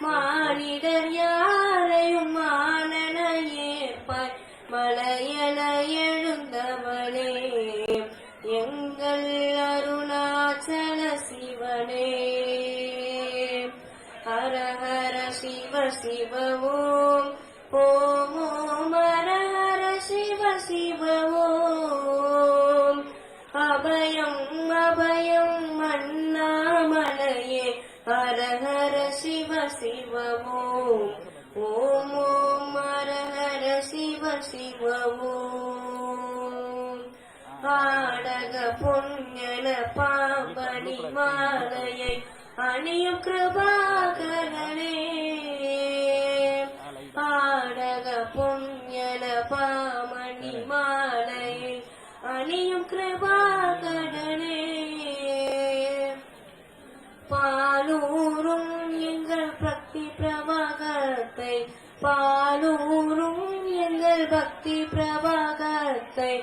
மானிடர் யாரையும் மானன ஏற்பாய் மலையன எழுந்தவனே எங்கள் அருணாச்சல சிவனே. ஹர ஹர சிவ சிவ ஓம் ஓம் ஓம் ஹர ஹர சிவ சிவ ஓம். அபயம் அபயம் அண்ணாமலையே ஹர ஹர சிவ சிவ ஓம் ஓம் ஓம் ஹர ஹர சிவ சிவ ஓம். ஆடக பொன்யன பாம்பணி மாலையை அணியும் கிருபாகரனே ஆடக பொன்யன பாமணி மாலையை அணியும் கிருபாகரனே. பாலூரும் எங்கள் பக்தி பிரபாகத்தை பாலூரும் எங்கள் பக்தி பிரபாகத்தை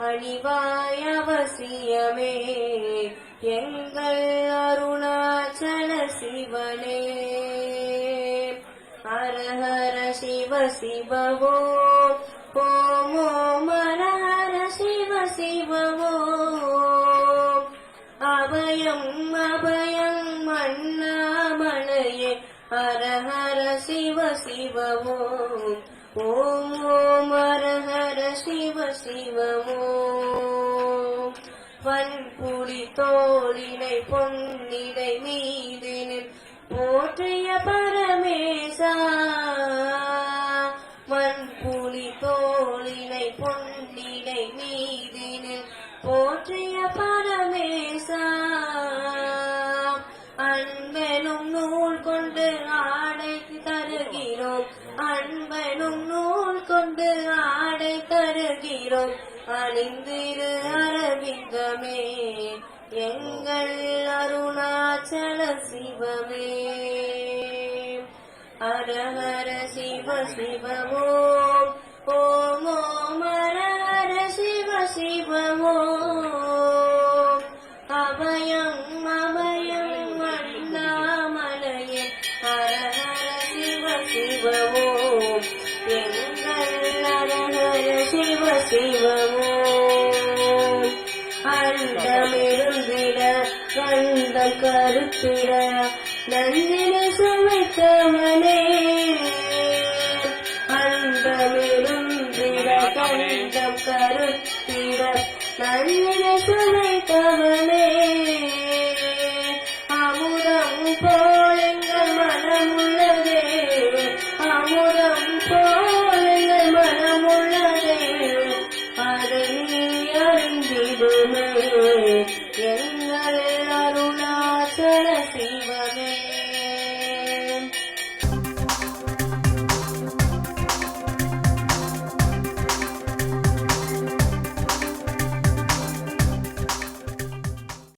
அணிவாய் அவசியமே எங்கள் அருணாச்சல சிவனே. ஹர ஹர சிவ சிவ ஓம் ஓம் ஓம் ஹர ஹர சிவ சிவ ஓம். அபயம் அபயம் அண்ணாமலையே ஹர ஹர சிவ சிவ ஓம் ஓம் ஓம் ஹர ஹர சிவ சிவ ஓம். வன்புலி தோளினை பொன்னிடை மீதினில் போற்றிய பரமேசா வன்புலி தோளினை பொன்னிடை மீதினில் போற்றிய பரமேசா. அன்பெனும் நூல் கொண்டு ஆடை தருகிறோம் அன்பெனும் நூல் கொண்டு ஆடை தருகிறோம் அணிந்திரு அரவிந்தமே எங்கள் அருணாச்சல சிவமே. ஹர ஹர சிவ சிவ ஓம் ஓம் ஓம் ஹர ஹர சிவ சிவ ஓம். அபயம் அபயம் அண்ணாமலையே ஹர ஹர சிவ சிவ ஓம் எங்கள் ஹர ஹர சிவ சிவ ஓம். அண்டமிருந்திட கண்டம் கருத்திட நந்தினி சுமைத்தவனே அண்டமிருந்திட கண்டம் கருத்திட நந்தினி சுமைத்தவனே. அமுதம் போல் எங்கள் மனமுள்ளதே அமுதம் போல் எங்கள் மனமுள்ளதே அதை நீ அறிந்திடுமே எங்கள் அருணாச்சல சிவமே.